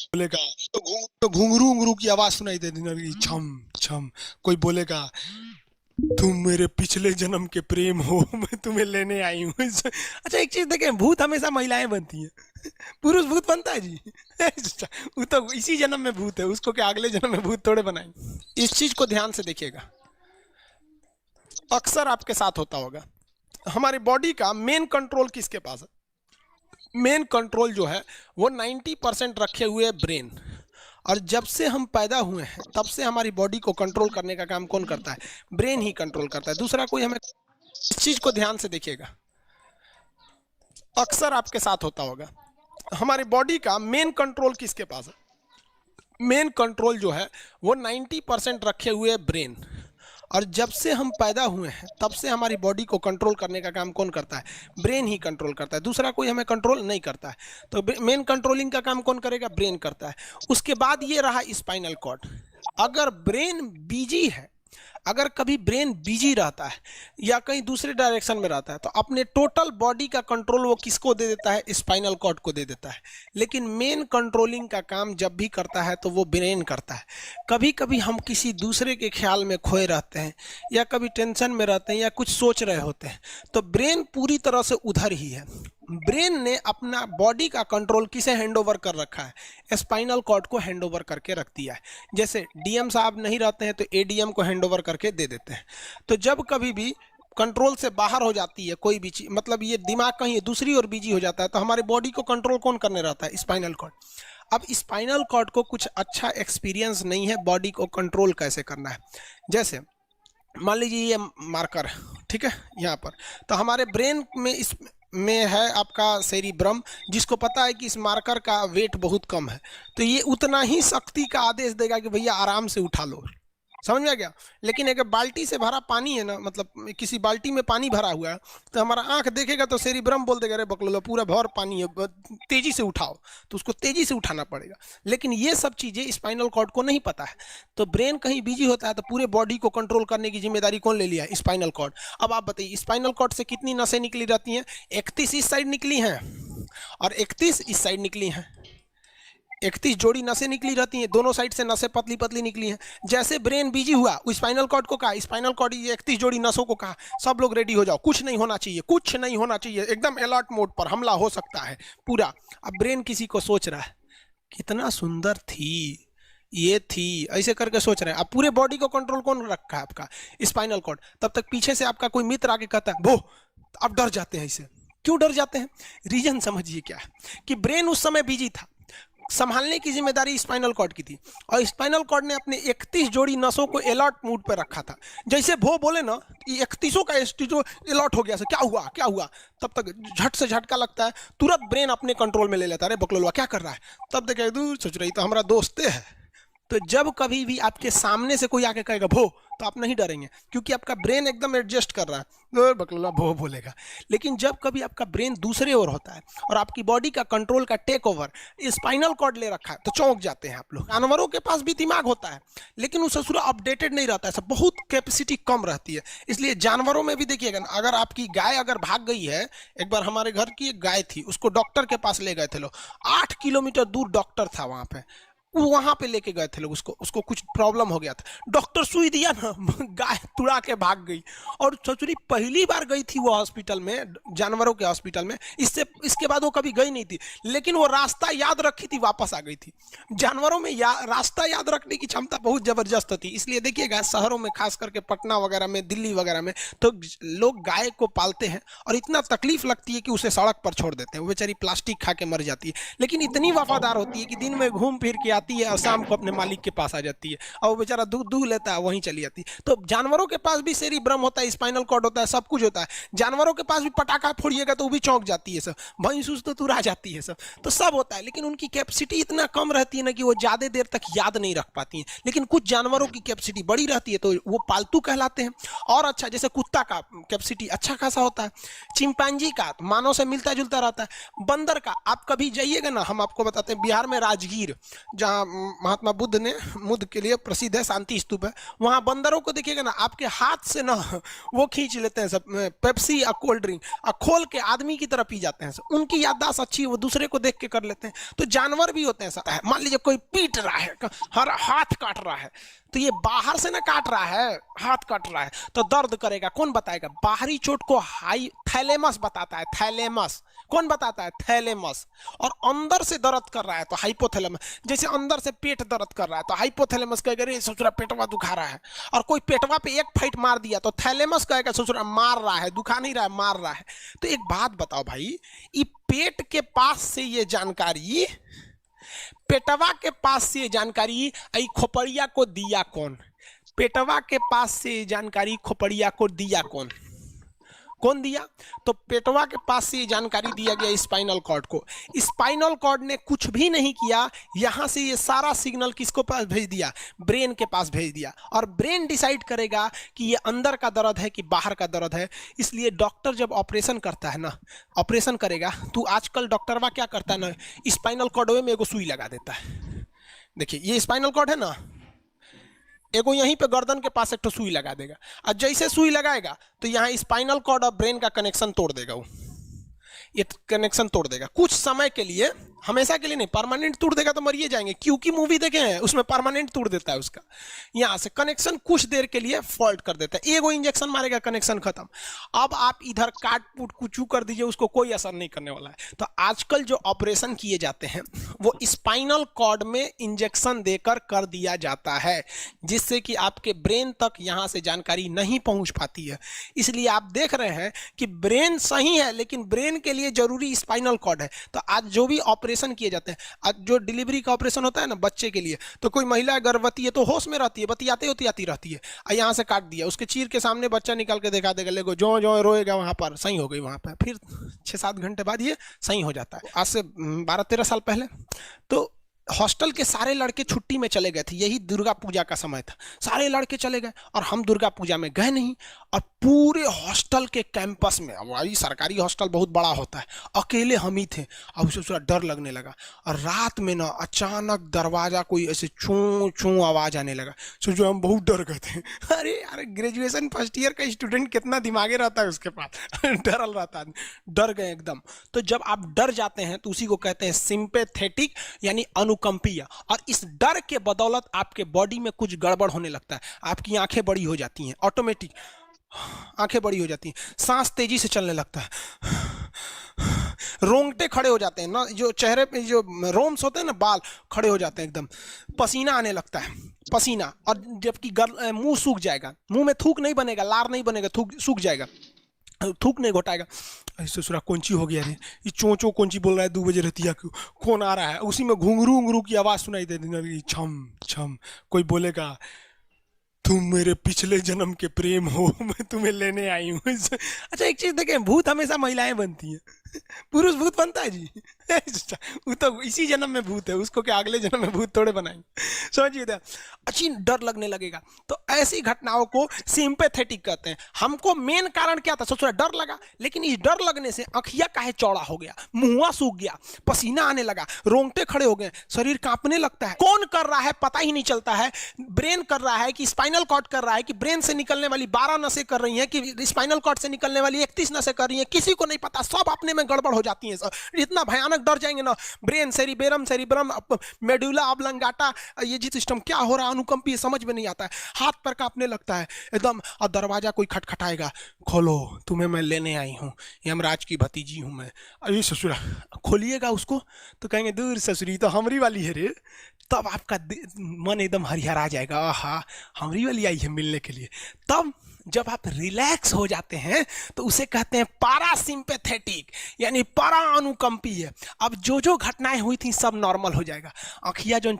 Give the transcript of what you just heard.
बोलेगा तो घुंघरू उंगरू की आवाज सुनाई देती ना, छम छम। कोई बोलेगा तुम मेरे पिछले जन्म के प्रेम हो, मैं तुम्हें लेने आई हूँ। अच्छा एक चीज देखें, भूत हमेशा महिलाएं बनती हैं, पुरुष भूत बनता है जी? वो तो इसी जन्म में भूत है, उसको क्या अगले जन्म में भूत थोड़े बनाएंगे? इस चीज को ध्यान से देखिएगा, अक्सर आपके साथ होता होगा। हमारी बॉडी का मेन कंट्रोल किसके पास है? मेन कंट्रोल जो है वो 90% रखे हुए ब्रेन। और जब से हम पैदा हुए हैं तब से हमारी बॉडी को कंट्रोल करने का काम कौन करता है? ब्रेन ही कंट्रोल करता है, दूसरा कोई हमें। इस चीज को ध्यान से देखिएगा, अक्सर आपके साथ होता होगा। हमारी बॉडी का मेन कंट्रोल किसके पास है? मेन कंट्रोल जो है वो 90% रखे हुए ब्रेन। और जब से हम पैदा हुए हैं तब से हमारी बॉडी को कंट्रोल करने का काम कौन करता है? ब्रेन ही कंट्रोल करता है, दूसरा कोई हमें कंट्रोल नहीं करता है। तो मेन कंट्रोलिंग का काम कौन करेगा? ब्रेन करता है। उसके बाद ये रहा स्पाइनल कॉर्ड। अगर ब्रेन बिजी है, अगर कभी ब्रेन बिजी रहता है या कहीं दूसरे डायरेक्शन में रहता है, तो अपने टोटल बॉडी का कंट्रोल वो किसको दे देता है? स्पाइनल कॉर्ड को दे देता है। लेकिन मेन कंट्रोलिंग का काम जब भी करता है तो वो ब्रेन करता है। कभी कभी हम किसी दूसरे के ख्याल में खोए रहते हैं या कभी टेंशन में रहते हैं या कुछ सोच रहे होते हैं, तो ब्रेन पूरी तरह से उधर ही है। ब्रेन ने अपना बॉडी का कंट्रोल किसे हैंडओवर कर रखा है? स्पाइनल कॉर्ड को हैंडओवर करके रख दिया है। जैसे डीएम साहब नहीं रहते हैं तो एडीएम को हैंडओवर करके दे देते हैं। तो जब कभी भी कंट्रोल से बाहर हो जाती है कोई भी चीज, मतलब ये दिमाग कहीं दूसरी ओर बिजी हो जाता है, तो हमारे बॉडी को कंट्रोल कौन करने रहता है? Spinal cord. अब स्पाइनल कॉर्ड को कुछ अच्छा एक्सपीरियंस नहीं है बॉडी को कंट्रोल कैसे करना है। जैसे मान लीजिए ये मार्कर, ठीक है, यहाँ पर तो हमारे ब्रेन में इस में है आपका सेरिब्रम, जिसको पता है कि इस मार्कर का वेट बहुत कम है, तो ये उतना ही शक्ति का आदेश देगा कि भैया आराम से उठा लो। समझ में आ गया? लेकिन अगर बाल्टी से भरा पानी है ना, मतलब किसी बाल्टी में पानी भरा हुआ है, तो हमारा आंख देखेगा तो सेरिब्रम बोल देगा अरे बकलोला पूरा भर पानी है, तेजी से उठाओ, तो उसको तेजी से उठाना पड़ेगा। लेकिन ये सब चीजें स्पाइनल कॉर्ड को नहीं पता है, तो ब्रेन कहीं बिजी होता है तो पूरे बॉडी को कंट्रोल करने की जिम्मेदारी कौन ले लिया? Spinal cord. अब आप बताइए स्पाइनल कॉर्ड से कितनी नसें निकली रहती हैं? 31 इस साइड निकली हैं और 31 इस साइड निकली हैं। 31 जोड़ी नसें निकली रहती हैं, दोनों साइड से नसें पतली पतली निकली हैं। जैसे ब्रेन बिजी हुआ, स्पाइनल कॉर्ड को कहा, स्पाइनल कॉर्ड ये 31 जोड़ी नसों को कहा सब लोग रेडी हो जाओ, कुछ नहीं होना चाहिए, कुछ नहीं होना चाहिए, एकदम अलर्ट मोड पर, हमला हो सकता है पूरा। अब ब्रेन किसी को सोच रहा है कितना सुंदर थी ये थी, ऐसे करके सोच रहे हैं। अब पूरे बॉडी को कंट्रोल कौन रखा है? आपका स्पाइनल कॉर्ड। तब तक पीछे से आपका कोई मित्र आके कहता है वो, अब डर जाते हैं। इसे क्यों डर जाते हैं? रीजन समझिए क्या है कि ब्रेन उस समय बिजी था, संभालने की जिम्मेदारी स्पाइनल कॉर्ड की थी, और स्पाइनल कॉर्ड ने अपने 31 जोड़ी नसों को अलर्ट मूड पर रखा था। जैसे वो बोले ना कि 31 का स्टिजो अलर्ट हो गया, क्या हुआ क्या हुआ, तब तक झट से झटका लगता है, तुरंत ब्रेन अपने कंट्रोल में ले लेता है, अरे बकलोलवा क्या कर रहा है। तब देखे दूर सोच रही तो हमारा दोस्ते है। तो जब कभी भी आपके सामने से कोई आके कहेगा भो, तो आप नहीं डरेंगे, क्योंकि आपका ब्रेन एकदम एडजस्ट कर रहा है, बकलोला भो बोलेगा। लेकिन जब कभी आपका ब्रेन दूसरे ओर होता है और आपकी बॉडी का कंट्रोल का टेक ओवर स्पाइनल कॉर्ड ले रखा है, तो चौंक जाते हैं आप लोग। जानवरों के पास भी दिमाग होता है, लेकिन वो ससुरा अपडेटेड नहीं रहता है, सब बहुत कैपेसिटी कम रहती है। इसलिए जानवरों में भी देखिएगा ना, अगर आपकी गाय अगर भाग गई है, एक बार हमारे घर की एक गाय थी, उसको डॉक्टर के पास ले गए थे लोग, 8 किलोमीटर दूर डॉक्टर था वहां पे, वहां पे लेके गए थे लोग, उसको कुछ प्रॉब्लम हो गया था, डॉक्टर सुई दिया ना, गाय तुड़ा के भाग गई। और ससुरी पहली बार गई थी वो हॉस्पिटल में, जानवरों के हॉस्पिटल में, इसके बाद वो कभी गई नहीं थी, लेकिन वो रास्ता याद रखी थी, वापस आ गई थी। जानवरों में रास्ता याद रखने की क्षमता बहुत जबरदस्त होती है। इसलिए देखिएगा शहरों में, खास करके पटना वगैरह में, दिल्ली वगैरह में, तो लोग गाय को पालते हैं और इतना तकलीफ लगती है कि उसे सड़क पर छोड़ देते हैं, वो बेचारी प्लास्टिक खा के मर जाती है, लेकिन इतनी वफादार होती है कि दिन में घूम फिर के आती है और शाम को अपने मालिक के पास आ जाती है, और वो बेचारा दूध दूह लेता है, वहीं चली जाती है। तो जानवरों के पास भी सेरिब्रम होता है, स्पाइनल कॉर्ड होता है, सब कुछ होता है। जानवरों के पास भी पटाखा फोड़िएगा तो वो भी चौंक जाती है सब, भैंस तो तुरा जाती है सब, तो सब होता है। लेकिन उनकी कैपेसिटी इतना कम रहती है ना कि वो ज्यादा देर तक याद नहीं रख पाती हैं। लेकिन कुछ जानवरों की कैपेसिटी बड़ी रहती है, तो वो पालतू कहलाते हैं। और अच्छा, जैसे कुत्ता का कैपेसिटी अच्छा खासा होता है, चिंपैंजी का मानव से मिलता जुलता रहता है, बंदर का। आप कभी जाइएगा ना, हम आपको बताते हैं, बिहार में राजगीर, जहाँ महात्मा बुद्ध ने बुद्ध के लिए प्रसिद्ध है, शांति स्तूप है। वहाँ बंदरों को देखिएगा ना, आपके हाथ से ना वो खींच लेते हैं सब पेप्सी या कोल्ड ड्रिंक और खोल के आदमी की तरह पी जाते हैं सब। उनकी याददाश्त अच्छी है, वो दूसरे को देख के कर लेते हैं। तो जानवर भी होते हैं ऐसा। मान लीजिए कोई पीट रहा है, हर हाथ काट रहा है, तो ये बाहर से ना काट रहा है, हाथ काट रहा है तो दर्द करेगा। कौन बताएगा? बाहरी चोट को हाई थैलेमस बताता है। थैलेमस कौन बताता है? थैलेमस। और अंदर से दर्द कर रहा है तो हाइपोथैलेमस। जैसे अंदर से पेट दर्द कर रहा है तो हाइपोथैलेमस कहेगा रे ससुरा पेटवा दुखा रहा है। और कोई पेटवा पे एक फाइट मार दिया तो थैलेमस कहेगा ससुरा मार रहा है, दुखा नहीं रहा है, मार रहा है। तो एक बात बताओ भाई, ये पेट के पास से ये जानकारी, पेटवा के पास से जानकारी खोपड़िया को दिया कौन? पेटवा के पास से जानकारी खोपड़िया को दिया कौन? कौन दिया? तो पेटवा के पास से जानकारी दिया गया स्पाइनल कॉर्ड को। स्पाइनल कॉर्ड ने कुछ भी नहीं किया, यहां से ये सारा सिग्नल किसको पास भेज दिया? ब्रेन के पास भेज दिया। और ब्रेन डिसाइड करेगा कि ये अंदर का दर्द है कि बाहर का दर्द है। इसलिए डॉक्टर जब ऑपरेशन करता है ना, ऑपरेशन करेगा तो आजकल डॉक्टरवा क्या करता है ना, स्पाइनल कॉर्ड में एगो सुई लगा देता है। देखिए ये स्पाइनल कॉर्ड है ना, एगो यहीं पे गर्दन के पास एक तो सुई लगा देगा। और जैसे सुई लगाएगा तो यहाँ स्पाइनल कॉर्ड और ब्रेन का कनेक्शन तोड़ देगा। वो ये कनेक्शन तोड़ देगा कुछ समय के लिए, हमेशा के लिए नहीं। परमानेंट तोड़ देगा तो मरिए जाएंगे। क्योंकि मूवी देखे हैं उसमें परमानेंट तोड़ देता है उसका। यहाँ से कनेक्शन कुछ देर के लिए फॉल्ट कर देता है, एगो इंजेक्शन मारेगा, कनेक्शन खत्म। अब आप इधर काट पुट कुचू कर दीजिए, उसको कोई असर नहीं करने वाला है। तो आजकल जो ऑपरेशन किए जाते हैं वो स्पाइनल कॉर्ड में इंजेक्शन देकर कर दिया जाता है, जिससे कि आपके ब्रेन तक यहाँ से जानकारी नहीं पहुंच पाती है। इसलिए आप देख रहे हैं कि ब्रेन सही है लेकिन ब्रेन के लिए जरूरी स्पाइनल कॉर्ड है। तो आज जो भी ऑपरेशन किए जाते हैं, आज जो डिलीवरी का ऑपरेशन होता है ना बच्चे के लिए, तो कोई महिला गर्भवती है तो होश में रहती है, बतियाते होती रहती है, यहाँ से काट दिया, उसके चीर के सामने बच्चा निकाल के दिखा देगा, लेगो जो जो रोएगा वहां पर सही हो गई, वहां पर फिर 6-7 घंटे बाद ये सही हो जाता है। आज से 12-13 साल पहले तो हॉस्टल के सारे लड़के छुट्टी में चले गए थे, यही दुर्गा पूजा का समय था, सारे लड़के चले गए और हम दुर्गा पूजा में गए नहीं। और पूरे हॉस्टल के कैंपस में, अब वही सरकारी हॉस्टल बहुत बड़ा होता है, अकेले हम ही थे। अब उसे थोड़ा डर लगने लगा और रात में ना अचानक दरवाजा कोई ऐसे चूं चूं आवाज आने लगा। सोचो हम बहुत डर गए थे। अरे यार ग्रेजुएशन फर्स्ट ईयर का स्टूडेंट कितना दिमागे रहता है उसके पास, डरल रहता है, डर गए एकदम। तो जब आप डर जाते हैं तो उसी को कहते हैं सिंपैथेटिक यानी अनुकंपीय। और इस डर के बदौलत आपके बॉडी में कुछ गड़बड़ होने लगता है, आपकी आंखें बड़ी हो जाती हैं, ऑटोमेटिक आंखें बड़ी हो जाती हैं, सांस तेजी से चलने लगता है, रोंगटे खड़े हो जाते हैं ना, जो चेहरे पे जो रोम्स होते हैं ना, बाल खड़े हो जाते हैं एकदम, पसीना आने लगता है, पसीना। और जबकि मुंह सूख जाएगा, मुंह में थूक नहीं बनेगा, लार नहीं बनेगा, थूक सूख जाएगा, थूक नहीं घोटाएगा। ससुरा कौन-ची हो गया रे, ये चोंचो कौन-ची बोल रहा है 2 बजे रतिया को, कौन आ रहा है? उसी में घुंघरू घुंघरू की आवाज सुनाई दे देगी, छम छम। कोई बोलेगा तुम मेरे पिछले जन्म के प्रेम हो, मैं तुम्हें लेने आई हूँ। अच्छा एक चीज देखें, भूत हमेशा महिलाएं बनती हैं, पुरुष भूत बनता है जी? वो तो इसी जन्म में भूत है, उसको क्या अगले जन्म में भूत थोड़े बनाएंगे? समझिए, अच्छी डर लगने लगेगा। तो ऐसी घटनाओं को सिंपैथेटिक कहते हैं। हमको मेन कारण क्या था? सोचो डर लगा, लेकिन इस डर लगने से आंखिया काहे चौड़ा हो गया, मुंह सूख गया, पसीना आने लगा, रोंगटे खड़े हो गए, शरीर कांपने लगता है। कौन कर रहा है पता ही नहीं चलता है। ब्रेन कर रहा है कि स्पाइनल कॉर्ड कर रहा है कि ब्रेन से निकलने वाली 12 नसें कर रही हैं कि स्पाइनल कॉर्ड से निकलने वाली 31 नसें कर रही हैं, किसी को नहीं पता, सब अपने में गड़बड़ हो जाती है। इतना भयानक डर जाएंगे ना, ब्रेन, सेरिब्रम, मेडुला ऑब्लंगाटा, ये जी सिस्टम क्या हो रहा है, अनुकंपी, समझ में नहीं आता है, हाथ पर कांपने लगता है एकदम। और दरवाजा कोई खटखटाएगा, खोलो तुम्हें मैं लेने आई हूँ, यमराज की भतीजी हूँ मैं। अरे ससुरा, खोलिएगा उसको तो कहेंगे दूर ससुरी तो हमरी वाली है रे। तब आपका मन एकदम हरिहरा जाएगा, आहा हमरी वाली आई है मिलने के लिए। तब जब आप रिलैक्स हो जाते हैं तो उसे कहते हैं पारासिम्पैथेटिक यानी परा अनुकंपीय। अब जो जो घटनाएं हुई थी सब नॉर्मल हो जाएगा, आँखिया जो